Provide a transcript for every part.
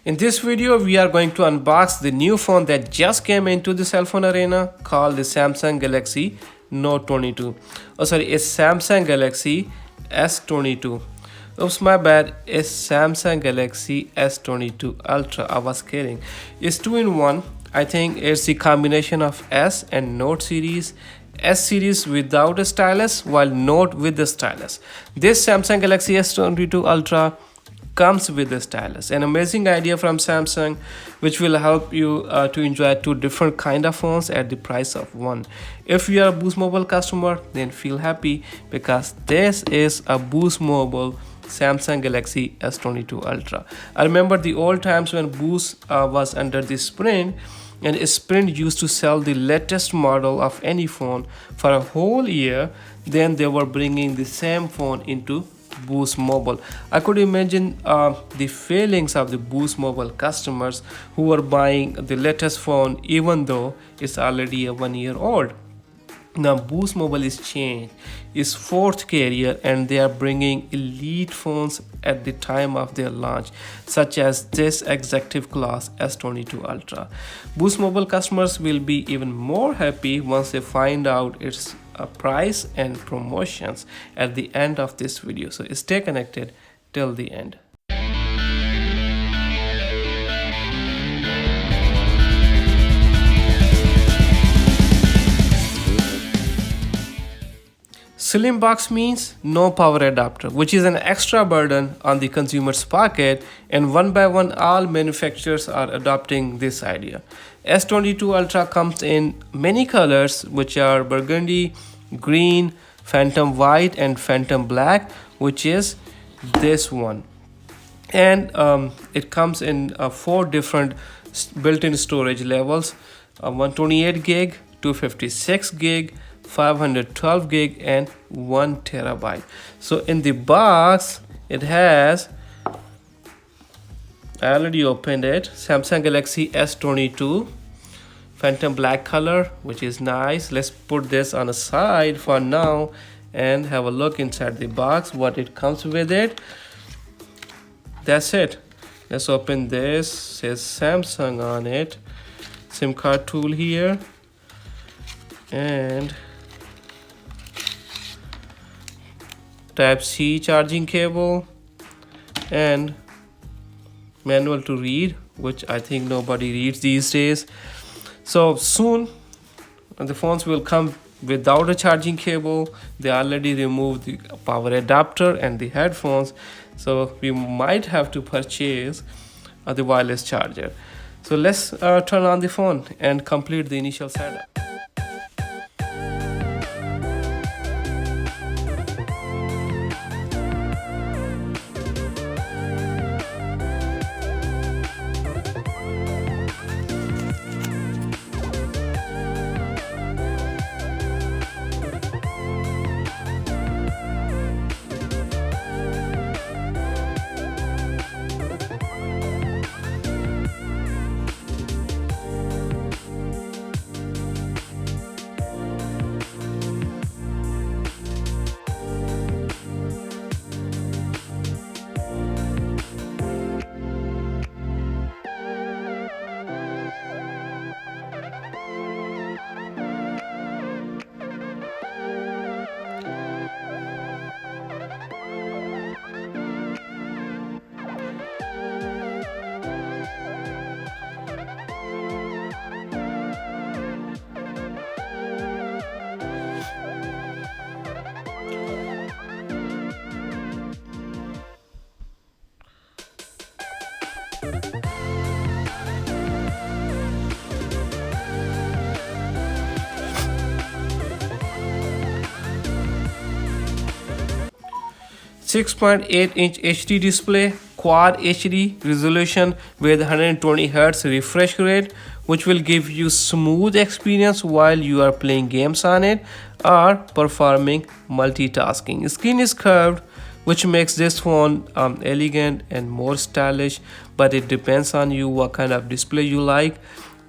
In this video, we are going to unbox the new phone that just came into the cell phone arena called the Samsung Galaxy Note 22. It's Samsung Galaxy S22. Oops, my bad. It's Samsung Galaxy S22 Ultra. I was kidding. It's 2-in-1. I think it's the combination of S and Note series. S series without a stylus, while Note with the stylus. This Samsung Galaxy S22 Ultra comes with the stylus. An amazing idea from Samsung, which will help you to enjoy two different kind of phones at the price of one. If you are a Boost Mobile customer, then feel happy because this is a Boost Mobile Samsung Galaxy S22 Ultra. I remember the old times when Boost was under the Sprint, and Sprint used to sell the latest model of any phone for a whole year. Then they were bringing the same phone into Boost Mobile. I could imagine the feelings of the Boost Mobile customers who were buying the latest phone even though it's already a 1 year old. Now Boost Mobile is changed, is fourth carrier, and they are bringing elite phones at the time of their launch, such as this executive class S22 Ultra. Boost Mobile customers will be even more happy once they find out its price and promotions at the end of this video. So stay connected till the end. Slim box means no power adapter, which is an extra burden on the consumer's pocket, and one by one all manufacturers are adopting this idea. S22 Ultra comes in many colors, which are burgundy, green, phantom white, and phantom black, which is this one. And it comes in 4 different built-in storage levels: 128 gig, 256 gig, 512 gig, and 1 terabyte. So in the box it has, I already opened it, Samsung Galaxy S22 phantom black color, which is nice. Let's put this on a side for now and have a look inside the box what it comes with it. That's it. Let's open this. Says Samsung on it. SIM card tool here, and Type-C charging cable, and manual to read, which I think nobody reads these days. So soon the phones will come without a charging cable. They already removed the power adapter and the headphones, so we might have to purchase the wireless charger. So let's turn on the phone and complete the initial setup. .8-inch HD display, quad HD resolution with 120 Hz refresh rate, which will give you smooth experience while you are playing games on it or performing multitasking. Screen is curved, which makes this phone elegant and more stylish, but it depends on you what kind of display you like,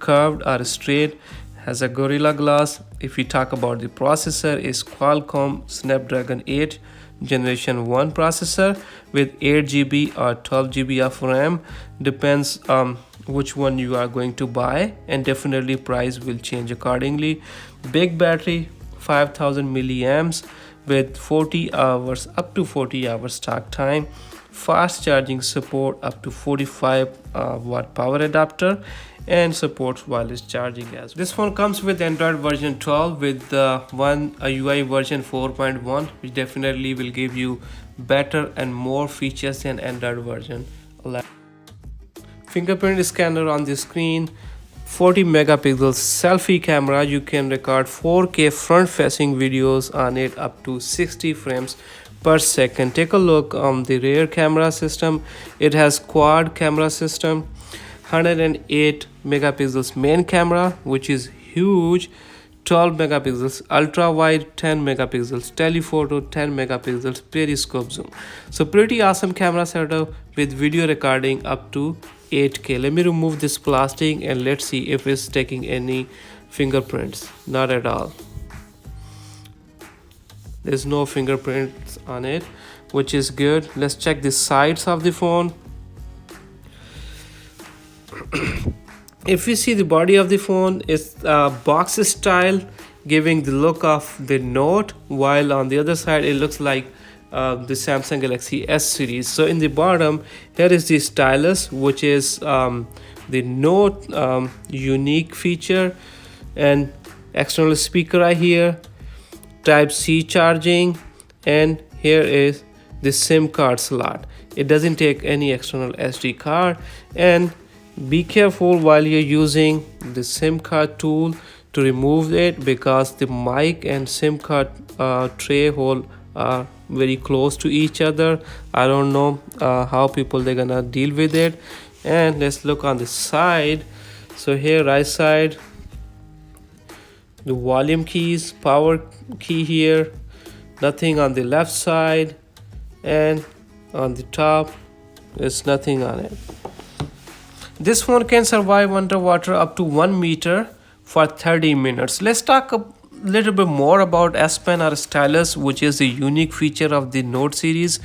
curved or straight. Has a Gorilla Glass. If we talk about the processor, is Qualcomm Snapdragon 8 generation 1 processor with 8 GB or 12 GB of RAM. Depends which one you are going to buy, and definitely price will change accordingly. Big battery, 5000 milliamps with 40 hours up to 40 hours talk time. Fast charging support up to 45 watt power adapter, and supports wireless charging as well. This phone comes with Android version 12 with One UI version 4.1, which definitely will give you better and more features than Android version 11. Fingerprint scanner on the screen, 40 megapixel selfie camera. You can record 4K front facing videos on it up to 60 frames per second. Take a look on the rear camera system. It has quad camera system, 108 megapixels main camera, which is huge, 12 megapixels ultra wide, 10 megapixels telephoto, 10 megapixels periscope zoom. So pretty awesome camera setup with video recording up to 8K. Let me remove this plastic and let's see if it's taking any fingerprints. Not at all. There's no fingerprints on it, which is good. Let's check the sides of the phone. If you see the body of the phone, it's box style, giving the look of the Note, while on the other side it looks like the Samsung Galaxy S series. So in the bottom here is the stylus, which is the Note unique feature, and external speaker right here, Type-C charging, and here is the SIM card slot. It doesn't take any external SD card, and be careful while you're using the SIM card tool to remove it, because the mic and SIM card tray hole are very close to each other. I don't know how people they're gonna deal with it. And let's look on the side. So here, right side, the volume keys, power key here, nothing on the left side, and on the top there's nothing on it. This phone can survive underwater up to 1 meter for 30 minutes. Let's talk a little bit more about S Pen or stylus, which is the unique feature of the Note series.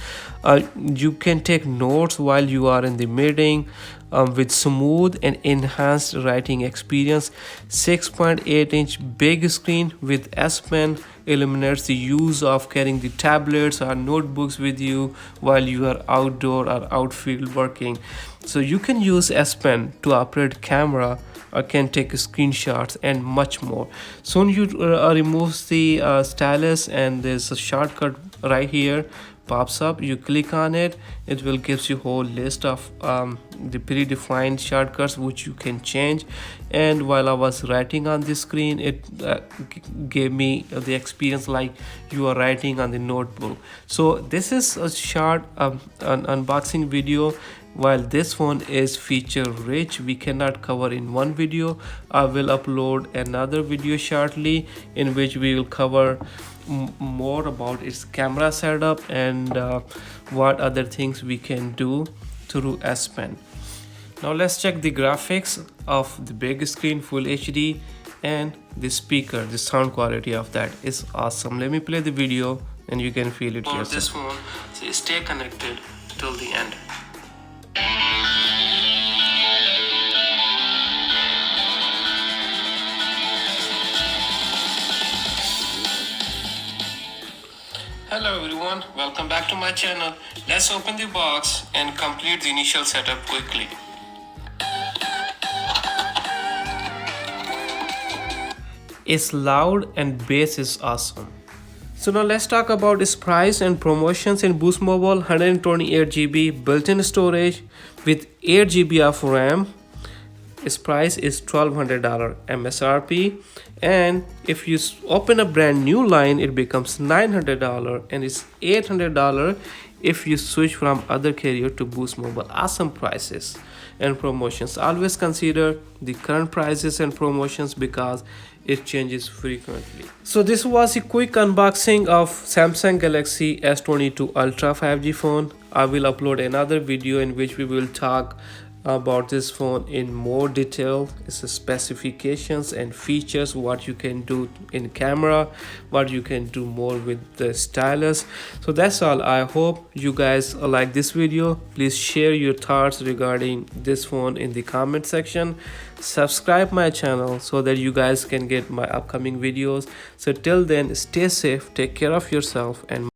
You can take notes while you are in the meeting with smooth and enhanced writing experience. 6.8-inch big screen with S Pen eliminates the use of carrying the tablets or notebooks with you while you are outdoor or outfield working. So you can use S Pen to operate camera, or can take screenshots and much more. Soon you remove the stylus, and there's a shortcut right here pops up. You click on it, it will gives you whole list of the predefined shortcuts which you can change. And while I was writing on the screen, it gave me the experience like you are writing on the notebook. So this is a short an unboxing video. While this phone is feature rich, we cannot cover in one video. I will upload another video shortly in which we will cover more about its camera setup and what other things we can do through S Pen. Now let's check the graphics of the big screen, full HD, and the speaker. The sound quality of that is awesome. Let me play the video and you can feel it yourself. This phone, so stay connected till the end. Hello everyone, welcome back to my channel. Let's open the box and complete the initial setup quickly. It's loud and bass is awesome. So now let's talk about its price and promotions. In Boost Mobile, 128 GB built-in storage with 8 GB of RAM. Its price is $1,200 MSRP, and if you open a brand new line, it becomes $900, and it's $800 if you switch from other carrier to Boost Mobile. Awesome prices and promotions. Always consider the current prices and promotions because it changes frequently. So this was a quick unboxing of Samsung Galaxy S22 Ultra 5G phone. I will upload another video in which we will talk about this phone in more detail. It's the specifications and features, what you can do in camera, what you can do more with the stylus. So that's all. I hope you guys like this video. Please share your thoughts regarding this phone in the comment section. Subscribe my channel so that you guys can get my upcoming videos. So till then, stay safe, take care of yourself, and